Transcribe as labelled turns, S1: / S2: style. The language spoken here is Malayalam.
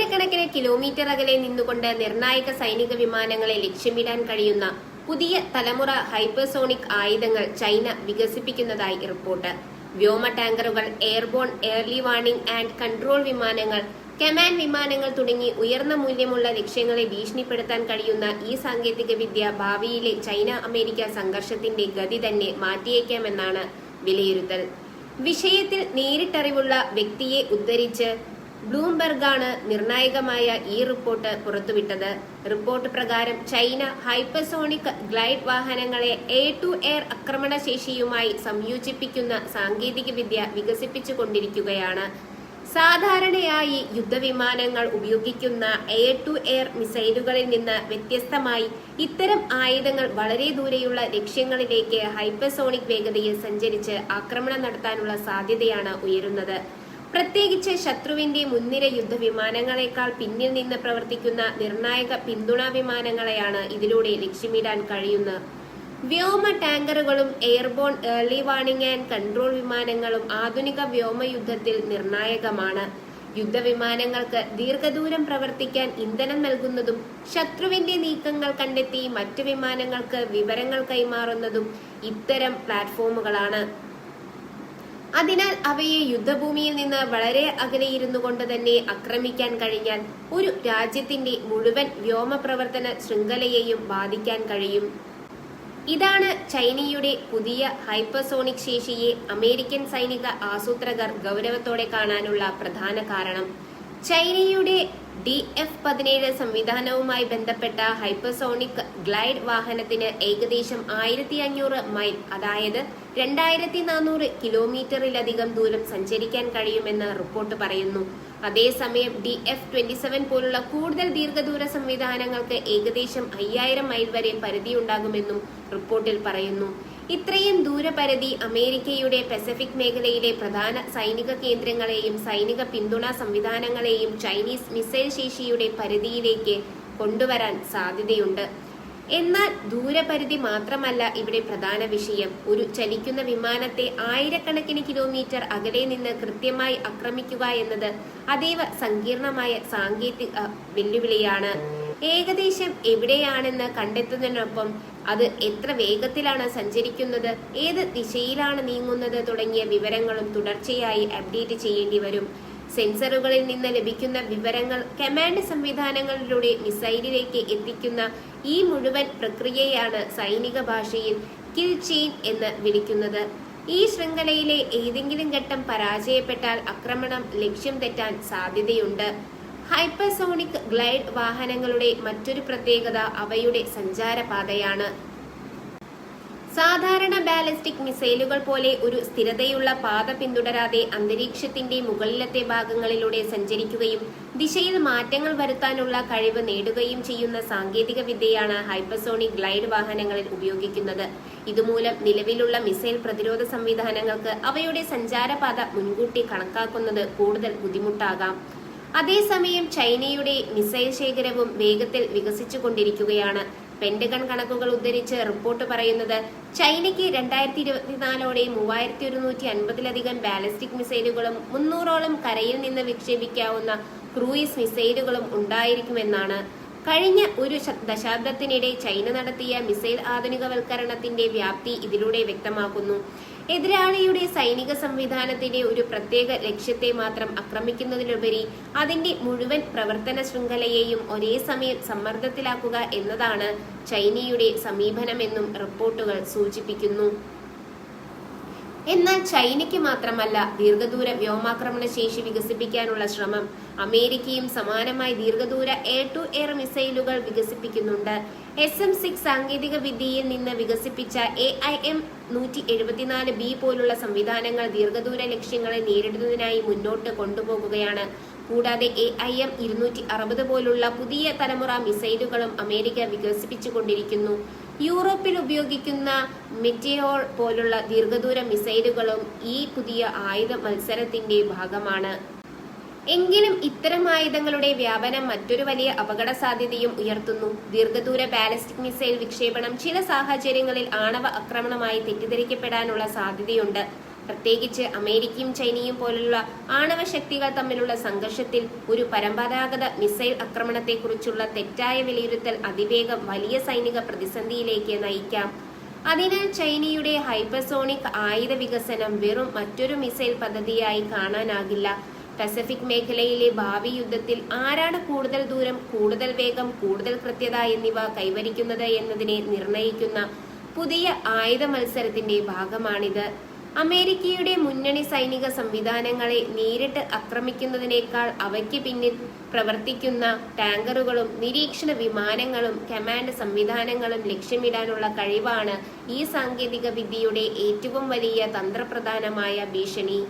S1: ആയിരക്കണക്കിന് കിലോമീറ്റർ അകലെ നിന്നുകൊണ്ട് നിർണായക സൈനിക വിമാനങ്ങളെ ലക്ഷ്യമിടാൻ കഴിയുന്ന പുതിയ തലമുറ ഹൈപ്പർസോണിക് ആയുധങ്ങൾ ചൈന വികസിപ്പിക്കുന്നതായി റിപ്പോർട്ട്. വ്യോമ ടാങ്കറുകൾ, airborne early warning and control വിമാനങ്ങൾ, കമാൻഡ് വിമാനങ്ങൾ തുടങ്ങി ഉയർന്ന മൂല്യമുള്ള ലക്ഷ്യങ്ങളെ ഭീഷണിപ്പെടുത്താൻ കഴിയുന്ന ഈ സാങ്കേതിക വിദ്യ ഭാവിയിലെ ചൈന അമേരിക്ക സംഘർഷത്തിന്റെ ഗതി തന്നെ മാറ്റിയേക്കാമെന്നാണ് വിലയിരുത്തൽ. വിഷയത്തിൽ നേരിട്ടറിവുള്ള വ്യക്തിയെ ഉദ്ധരിച്ച് ബ്ലൂംബെർഗാണ് നിർണായകമായ ഈ റിപ്പോർട്ട് പുറത്തുവിട്ടത്. റിപ്പോർട്ട് പ്രകാരം ചൈന ഹൈപ്പർസോണിക് ഗ്ലൈഡ് വാഹനങ്ങളെ എയർ ടു എയർ ആക്രമണശേഷിയുമായി സംയോജിപ്പിക്കുന്ന സാങ്കേതികവിദ്യ വികസിപ്പിച്ചുകൊണ്ടിരിക്കുകയാണ്. സാധാരണയായി യുദ്ധവിമാനങ്ങൾ ഉപയോഗിക്കുന്ന എയർ ടു എയർ മിസൈലുകളിൽ നിന്ന് വ്യത്യസ്തമായി ഇത്തരം ആയുധങ്ങൾ വളരെ ദൂരെയുള്ള ലക്ഷ്യങ്ങളിലേക്ക് ഹൈപ്പർസോണിക് വേഗതയിൽ സഞ്ചരിച്ച് ആക്രമണം നടത്താനുള്ള സാധ്യതയാണ് ഉയരുന്നത്. പ്രത്യേകിച്ച് ശത്രുവിന്റെ മുൻനിര യുദ്ധവിമാനങ്ങളെക്കാൾ പിന്നിൽ നിന്ന് പ്രവർത്തിക്കുന്ന നിർണായക പിന്തുണാ വിമാനങ്ങളെയാണ് ഇതിലൂടെ ലക്ഷ്യമിടാൻ കഴിയുന്നത്. വ്യോമ ടാങ്കറുകളും airborne early warning and control വിമാനങ്ങളും ആധുനിക വ്യോമയുദ്ധത്തിൽ നിർണായകമാണ്. യുദ്ധവിമാനങ്ങൾക്ക് ദീർഘദൂരം പ്രവർത്തിക്കാൻ ഇന്ധനം നൽകുന്നതും ശത്രുവിന്റെ നീക്കങ്ങൾ കണ്ടെത്തി മറ്റു വിമാനങ്ങൾക്ക് വിവരങ്ങൾ കൈമാറുന്നതും ഇത്തരം പ്ലാറ്റ്ഫോമുകളാണ്. അതിനാൽ അവയെ യുദ്ധഭൂമിയിൽ നിന്ന് വളരെ അകലെയിരുന്നു കൊണ്ട് തന്നെ ആക്രമിക്കാൻ കഴിഞ്ഞാൽ ഒരു രാജ്യത്തിന്റെ മുഴുവൻ വ്യോമ പ്രവർത്തന ശൃംഖലയെയും ബാധിക്കാൻ കഴിയും. ഇതാണ് ചൈനയുടെ പുതിയ ഹൈപ്പർസോണിക് ശേഷിയെ അമേരിക്കൻ സൈനിക ആസൂത്രകർ ഗൗരവത്തോടെ കാണാനുള്ള പ്രധാന കാരണം. ചൈനയുടെ DF-17 സംവിധാനവുമായി ബന്ധപ്പെട്ട ഹൈപ്പർസോണിക് ഗ്ലൈഡ് വാഹനത്തിന് ഏകദേശം 1500 മൈൽ, അതായത് 2400 കിലോമീറ്ററിലധികം ദൂരം സഞ്ചരിക്കാൻ കഴിയുമെന്ന് റിപ്പോർട്ട് പറയുന്നു. അതേസമയം DF-27 പോലുള്ള കൂടുതൽ ദീർഘദൂര സംവിധാനങ്ങൾക്ക് ഏകദേശം 5000 മൈൽ വരെ പരിധിയുണ്ടാകുമെന്നും റിപ്പോർട്ടിൽ പറയുന്നു. ഇത്രയും ദൂരപരിധി അമേരിക്കയുടെ പസഫിക് മേഖലയിലെ പ്രധാന സൈനിക കേന്ദ്രങ്ങളെയും സൈനിക പിന്തുണാ സംവിധാനങ്ങളെയും ചൈനീസ് മിസൈൽ ശേഷിയുടെ പരിധിയിലേക്ക് കൊണ്ടുവരാൻ സാധ്യതയുണ്ട്. എന്നാൽ ദൂരപരിധി മാത്രമല്ല ഇവിടെ പ്രധാന വിഷയം. ഒരു ചലിക്കുന്ന വിമാനത്തെ ആയിരക്കണക്കിന് കിലോമീറ്റർ അകലെ നിന്ന് കൃത്യമായി ആക്രമിക്കുക എന്നത് അതീവ സങ്കീർണമായ സാങ്കേതിക വെല്ലുവിളിയാണ്. ഏകദേശം എവിടെയാണെന്ന് കണ്ടെത്തുന്നതിനൊപ്പം അത് എത്ര വേഗത്തിലാണ് സഞ്ചരിക്കുന്നത്, ഏത് ദിശയിലാണ് നീങ്ങുന്നത് തുടങ്ങിയ വിവരങ്ങളും തുടർച്ചയായി അപ്ഡേറ്റ് ചെയ്യേണ്ടി വരും. സെൻസറുകളിൽ നിന്ന് ലഭിക്കുന്ന വിവരങ്ങൾ കമാൻഡ് സംവിധാനങ്ങളിലൂടെ മിസൈലിലേക്ക് എത്തിക്കുന്ന ഈ മുഴുവൻ പ്രക്രിയയാണ് സൈനിക ഭാഷയിൽ കിൽ ചെയിൻ എന്ന് വിളിക്കുന്നത്. ഈ ശൃംഖലയിലെ ഏതെങ്കിലും ഘട്ടം പരാജയപ്പെട്ടാൽ ആക്രമണം ലക്ഷ്യം തെറ്റാൻ സാധ്യതയുണ്ട്. ഹൈപ്പർസോണിക് ഗ്ലൈഡ് വാഹനങ്ങളുടെ മറ്റൊരു പ്രത്യേകത അവയുടെ സഞ്ചാരപാതയാണ്. സാധാരണ ബാലിസ്റ്റിക് മിസൈലുകൾ പോലെ ഒരു സ്ഥിരതയുള്ള പാത പിന്തുടരാതെ അന്തരീക്ഷത്തിന്റെ മുകളിലത്തെ ഭാഗങ്ങളിലൂടെ സഞ്ചരിക്കുകയും ദിശയിൽ മാറ്റങ്ങൾ വരുത്താനുള്ള കഴിവ് നേടുകയും ചെയ്യുന്ന സാങ്കേതിക വിദ്യയാണ് ഹൈപ്പർസോണിക് ഗ്ലൈഡ് വാഹനങ്ങളിൽ ഉപയോഗിക്കുന്നത്. ഇതുമൂലം നിലവിലുള്ള മിസൈൽ പ്രതിരോധ സംവിധാനങ്ങൾക്ക് അവയുടെ സഞ്ചാരപാത മുൻകൂട്ടി കണക്കാക്കുന്നത് കൂടുതൽ ബുദ്ധിമുട്ടാകാം. അതേസമയം ചൈനയുടെ മിസൈൽ ശേഖരവും വേഗത്തിൽ വികസിച്ചുകൊണ്ടിരിക്കുകയാണ്. പെന്റഗൺ കണക്കുകൾ ഉദ്ധരിച്ച് റിപ്പോർട്ട് പറയുന്നത് ചൈനയ്ക്ക് 2024 3150-ലധികം ബാലിസ്റ്റിക് മിസൈലുകളും 300-ഓളം കരയിൽ നിന്ന് വിക്ഷേപിക്കാവുന്ന ക്രൂയിസ് മിസൈലുകളും ഉണ്ടായിരിക്കുമെന്നാണ്. കഴിഞ്ഞ ഒരു ദശാബ്ദത്തിനിടെ ചൈന നടത്തിയ മിസൈൽ ആധുനികവൽക്കരണത്തിന്റെ വ്യാപ്തി ഇതിലൂടെ വ്യക്തമാക്കുന്നു. എതിരാളിയുടെ സൈനിക സംവിധാനത്തിന്റെ ഒരു പ്രത്യേക ലക്ഷ്യത്തെ മാത്രം ആക്രമിക്കുന്നതിലുപരി അതിന്റെ മുഴുവൻ പ്രവർത്തന ശൃംഖലയെയും ഒരേ സമയം സമ്മർദ്ദത്തിലാക്കുക എന്നതാണ് ചൈനയുടെ സമീപനമെന്നും റിപ്പോർട്ടുകൾ സൂചിപ്പിക്കുന്നു. എന്നാൽ ചൈനയ്ക്ക് മാത്രമല്ല ദീർഘദൂര വ്യോമാക്രമണ ശേഷി വികസിപ്പിക്കാനുള്ള ശ്രമം. അമേരിക്കയും സമാനമായി ദീർഘദൂര എയർ ടു എയർ മിസൈലുകൾ വികസിപ്പിക്കുന്നുണ്ട്. SM-6 സാങ്കേതിക വിദ്യയിൽ നിന്ന് വികസിപ്പിച്ച AIM-174B പോലുള്ള സംവിധാനങ്ങൾ ദീർഘദൂര ലക്ഷ്യങ്ങളെ നേരിടുന്നതിനായി മുന്നോട്ട് കൊണ്ടുപോകുകയാണ്. കൂടാതെ AIM-260 പോലുള്ള പുതിയ തലമുറ മിസൈലുകളും അമേരിക്ക വികസിപ്പിച്ചുകൊണ്ടിരിക്കുന്നു. യൂറോപ്പിൽ ഉപയോഗിക്കുന്ന മെറ്റിയോർ പോലുള്ള ദീർഘദൂര മിസൈലുകളും ഈ പുതിയ ആയുധ മത്സരത്തിന്റെ ഭാഗമാണ്. എങ്കിലും ഇത്തരം ആയുധങ്ങളുടെ വ്യാപനം മറ്റൊരു വലിയ അപകട സാധ്യതയും ഉയർത്തുന്നു. ദീർഘദൂര ബാലിസ്റ്റിക് മിസൈൽ വിക്ഷേപണം ചില സാഹചര്യങ്ങളിൽ ആണവ ആക്രമണമായി തെറ്റിദ്ധരിക്കപ്പെടാനുള്ള സാധ്യതയുണ്ട്. പ്രത്യേകിച്ച് അമേരിക്കയും ചൈനയും പോലുള്ള ആണവ ശക്തികൾ തമ്മിലുള്ള സംഘർഷത്തിൽ ഒരു പരമ്പരാഗത മിസൈൽ ആക്രമണത്തെക്കുറിച്ചുള്ള തെറ്റായ വിലയിരുത്തൽ അതിവേഗം വലിയ സൈനിക പ്രതിസന്ധിയിലേക്ക് നയിക്കാം. അതിനാൽ ചൈനയുടെ ഹൈപ്പർസോണിക് ആയുധ വികസനം വെറും മറ്റൊരു മിസൈൽ പദ്ധതിയായി കാണാനാകില്ല. പസഫിക് മേഖലയിലെ ഭാവി യുദ്ധത്തിൽ ആരാണ് കൂടുതൽ ദൂരം, കൂടുതൽ വേഗം, കൂടുതൽ കൃത്യത എന്നിവ കൈവരിക്കുന്നത് എന്നതിനെ നിർണയിക്കുന്ന പുതിയ ആയുധ മത്സരത്തിന്റെ ഭാഗമാണിത്. അമേരിക്കയുടെ മുന്നണി സൈനിക സംവിധാനങ്ങളെ നേരിട്ട് ആക്രമിക്കുന്നതിനേക്കാൾ അവയ്ക്ക് പിന്നിൽ പ്രവർത്തിക്കുന്ന ടാങ്കറുകളും നിരീക്ഷണ വിമാനങ്ങളും കമാൻഡ് സംവിധാനങ്ങളും ലക്ഷ്യമിടാനുള്ള കഴിവാണ് ഈ സാങ്കേതിക വിദ്യയുടെ ഏറ്റവും വലിയ തന്ത്രപ്രധാനമായ ഭീഷണി.